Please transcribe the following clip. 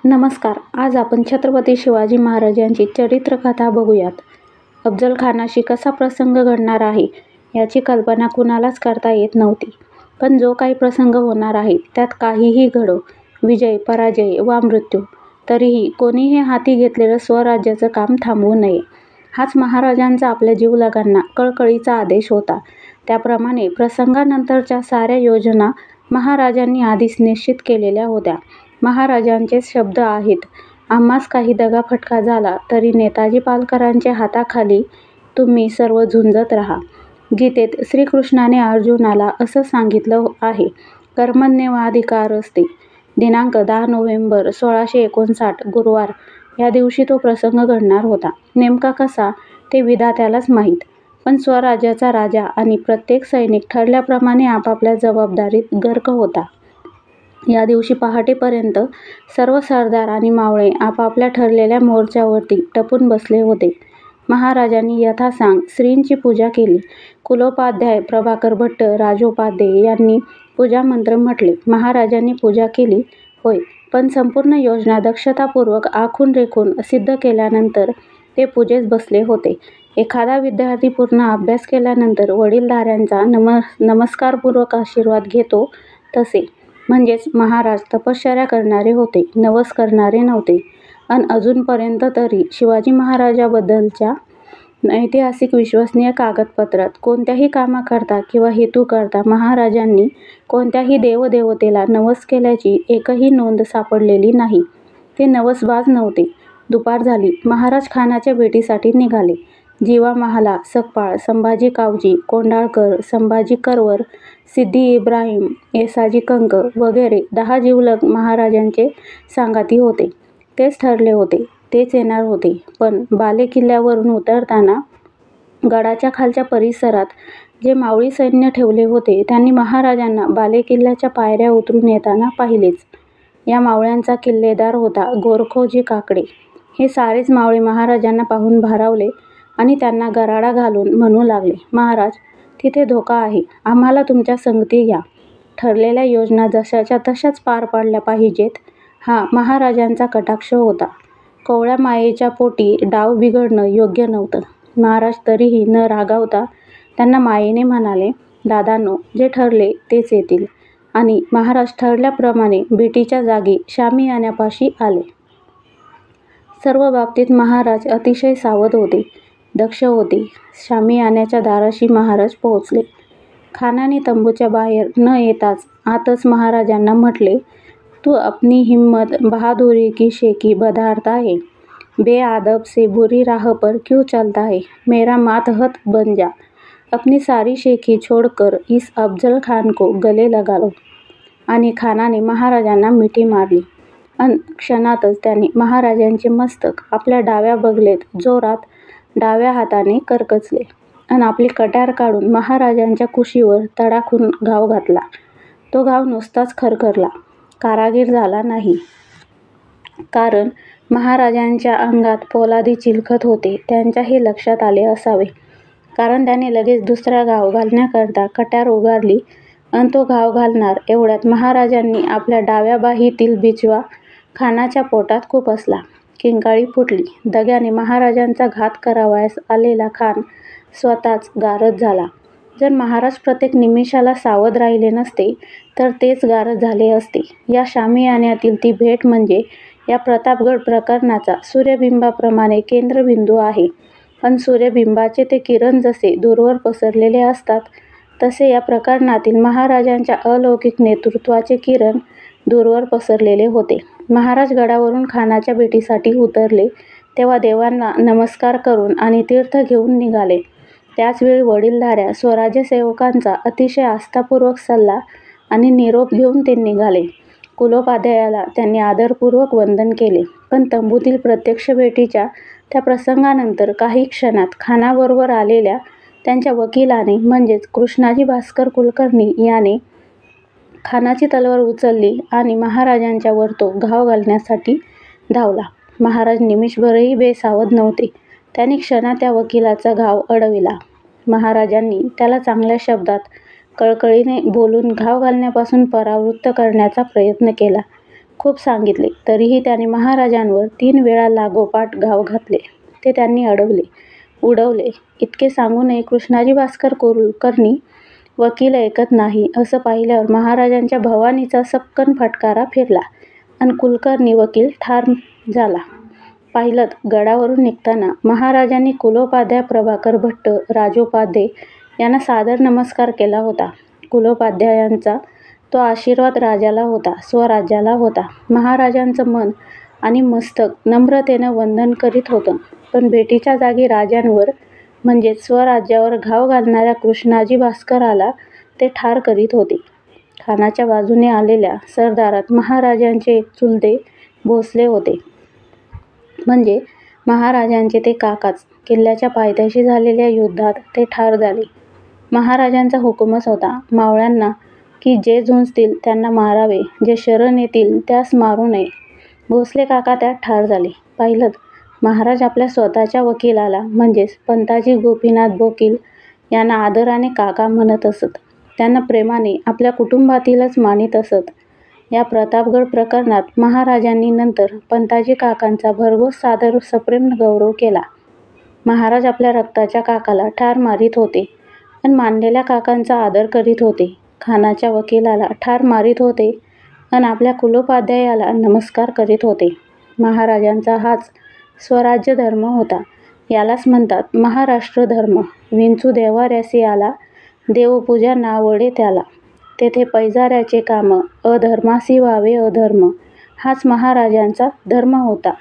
नमस्कार. आज आपण छत्रपती शिवाजी महाराज यांची चरित्रकथा बघूयात. अफजल खानाशी कसा प्रसंग घडणार आहे याची कल्पना कुणालाच करता येत नव्हती. पण जो काही प्रसंग होणार आहे त्यात काहीही घडो, विजय, पराजय वा मृत्यू, तरीही कोणीही हाती घेतलेलं स्वराज्याचं काम थांबवू नये, हाच महाराजांचा आपल्या जीवलगांना कळकळीचा आदेश होता. त्याप्रमाणे प्रसंगानंतरच्या साऱ्या योजना महाराजांनी आधीच निश्चित केलेल्या होत्या. महाराजांचेच शब्द आहेत, आम्हास काही दगाफटका झाला तरी नेताजी पालकरांच्या हाताखाली तुम्ही सर्व झुंजत राहा. गीतेत श्रीकृष्णाने अर्जुनाला असं सांगितलं आहे, कर्मण्येवाधिकारस्ते. दिनांक 10 नोव्हेंबर 1659 गुरुवार या दिवशी तो प्रसंग घडणार होता. नेमका कसा ते विधात्यालाच माहीत. पण स्वराज्याचा राजा आणि प्रत्येक सैनिक ठरल्याप्रमाणे आपापल्या जबाबदारीत गर्क होता. या दिवशी पहाटेपर्यंत सर्व सरदार आणि मावळे आपापल्या ठरलेल्या मोर्चावरती टपून बसले होते. महाराजांनी यथासांग श्रींची पूजा केली. कुलोपाध्याय, प्रभाकर भट्ट, राजोपाध्ये यांनी पूजामंत्र म्हटले. महाराजांनी पूजा केली, होय, पण संपूर्ण योजना दक्षतापूर्वक आखून रेखून सिद्ध केल्यानंतर ते पूजेस बसले होते. एखादा विद्यार्थी पूर्ण अभ्यास केल्यानंतर वडीलधाऱ्यांचा नमस्कारपूर्वक आशीर्वाद घेतो तसे. म्हणजेच महाराज तपश्चर्या करणारे होते, नवस करणारे नव्हते. अन अजूनपर्यंत तरी शिवाजी महाराजाबद्दलच्या ऐतिहासिक विश्वसनीय कागदपत्रात कोणत्याही कामाकरता किंवा हेतूकरता महाराजांनी कोणत्याही देवदेवतेला नवस केल्याची एकही नोंद सापडलेली नाही. ते नवसबाज नव्हते. दुपार झाली. महाराज खानाच्या भेटीसाठी निघाले. जीवा महाला, सकपाळ, संभाजी कावजी, कोंढाळकर, संभाजी करवर, सिद्दी इब्राहिम, येसाजी कंक वगैरे 10 जिवलग महाराजांचे सांगाती होते. तेच ठरले होते, तेच येणार होते. पण बाले किल्ल्यावरून उतरताना गडाच्या खालच्या परिसरात जे मावळी सैन्य ठेवले होते त्यांनी महाराजांना बाले किल्ल्याच्या पायऱ्या उतरून येताना पाहिलेच. या मावळ्यांचा किल्लेदार होता गोरखोजी काकडे. हे सारेच मावळे महाराजांना पाहून भारावले आणि त्यांना गराडा घालून म्हणू लागले, महाराज, तिथे धोका आहे, आम्हाला तुमच्या संगती घ्या. ठरलेल्या योजना जशाच्या तशाच पार पाडल्या पाहिजेत, हा महाराजांचा कटाक्ष होता. कोवळ्या मायेच्या पोटी डाव बिघडणं योग्य नव्हतं. महाराज तरीही न रागावता त्यांना मायेने म्हणाले, दादांनो, जे ठरले तेच येतील. आणि महाराज ठरल्याप्रमाणे भेटीच्या जागी शामियान्यापाशी आले. सर्व बाबतीत महाराज अतिशय सावध होते, दक्ष होते. शामियान्याच्या दाराशी महाराज पोहोचले. खानाने तंबूच्या बाहेर न येताच आतच महाराजांना म्हटले, तू अपनी हिम्मत बहादुरी की शेकी बधारता है, बेआदब से बुरी राह पर क्यों चलता है, मेरा मातहत बन जा, अपनी सारी शेखी छोड़कर इस अफजल खान को गले लगा लो. आणि खानाने महाराजांना मिठी मारली. अन क्षणातच त्यांनी महाराजांचे मस्तक आपल्या डाव्या बगलेत जोरात डाव्या हाताने करकचले अन आपली कट्यार काढून महाराजांच्या कुशीवर तडाखून घाव घातला. तो घाव नुसताच खरखरला, कारागीर झाला नाही. कारण महाराजांच्या अंगात पोलादी चिलखत होते. त्यांच्या हे लक्षात आले असावे. कारण त्याने लगेच दुसरा घाव घालण्याकरता कट्यार उगारली अन तो घाव घालणार एवढ्यात महाराजांनी आपल्या डाव्या बाहीतील बिछवा खानाच्या पोटात खुपसला. किंकाळी फुटली. दग्याने महाराजांचा घात करावयास आलेला खान स्वतःच गारद झाला. जर महाराज प्रत्येक निमिषाला सावध राहिले नसते तर तेच गारद झाले असते. या शामियान्यातील ती भेट म्हणजे या प्रतापगड प्रकरणाचा सूर्यबिंबाप्रमाणे केंद्रबिंदू आहे. पण सूर्यबिंबाचे ते किरण जसे दूरवर पसरलेले असतात तसे या प्रकरणातील महाराजांच्या अलौकिक नेतृत्वाचे किरण दूरवर पसरलेले होते. महाराज गडावरून खानाच्या भेटीसाठी उतरले तेव्हा देवांना नमस्कार करून आणि तीर्थ घेऊन निघाले. त्याचवेळी वडीलधाऱ्या स्वराज्यसेवकांचा अतिशय आस्थापूर्वक सल्ला आणि निरोप घेऊन ते निघाले. कुलोपाध्यायाला त्यांनी आदरपूर्वक वंदन केले. पण तंबूतील प्रत्यक्ष भेटीच्या त्या प्रसंगानंतर काही क्षणात खानाबरोबर आलेल्या त्यांच्या वकिलाने म्हणजेच कृष्णाजी भास्कर कुलकर्णी याने खानाची तलवार उचलली आणि महाराजांच्या वर तो घाव घालण्यासाठी धावला. महाराज निमिषभरही बेसावध नव्हते. त्यांनी क्षणात त्या वकिलाचा घाव अडविला. महाराजांनी त्याला चांगल्या शब्दात कळकळीने बोलून घाव घालण्यापासून परावृत्त करण्याचा प्रयत्न केला. खूप सांगितले, तरीही त्याने महाराजांवर 3 वेळा लागोपाठ घाव घातले. ते त्यांनी अडवले, उडवले. इतके सांगूनही कृष्णाजी भास्कर कुलकर्णी वकील ऐकत नाही असं पाहिल्यावर महाराजांच्या भवानीचा सपकन फटकारा फिरला आणि कुलकर्णी वकील ठार झाला. पाहिलं, गडावरून निघताना महाराजांनी कुलोपाध्याय प्रभाकर भट्ट राजोपाध्ये यांना सादर नमस्कार केला होता. कुलोपाध्यायांचा तो आशीर्वाद राजाला होता, स्वराज्याला होता. महाराजांचं मन आणि मस्तक नम्रतेनं वंदन करीत होतं. पण भेटीच्या जागी राजांवर म्हणजेच स्वराज्यावर घाव घालणाऱ्या कृष्णाजी भास्कराला ते ठार करीत होते. खानाच्या बाजूने आलेल्या सरदारात महाराजांचे एक चुलते भोसले होते. म्हणजे महाराजांचे ते काकाच. किल्ल्याच्या पायथ्याशी झालेल्या युद्धात ते ठार झाले. महाराजांचा हुकूमच होता, मावळ्यांना की जे झुंजतील त्यांना मारावे, जे शरण येतील त्यास मारू नये. भोसले काका त्यात ठार झाले. पाहिलं, महाराज आपल्या स्वतःच्या वकिलाला म्हणजेच पंताजी गोपीनाथ बोकील यांना आदराने काका म्हणत असत. त्यांना प्रेमाने आपल्या कुटुंबातीलच मानित असत. या प्रतापगड प्रकरणात महाराजांनी नंतर पंताजी काकांचा भरघोस सादर सप्रेम गौरव केला. महाराज आपल्या रक्ताच्या काकाला ठार मारीत होते आणि मानलेल्या काकांचा आदर करीत होते. खानाच्या वकिलाला ठार मारीत होते आणि आपल्या कुलोपाध्यायाला नमस्कार करीत होते. महाराजांचा हाच स्वराज्य धर्म होता. यालाच म्हणतात महाराष्ट्र धर्म. विंचू देव्हाऱ्यासी आला, देवपूजा नावडे त्याला. तेथे पैजाऱ्याचे काम, अधर्मासी व्हावे अधर्म. हाच महाराजांचा धर्म होता.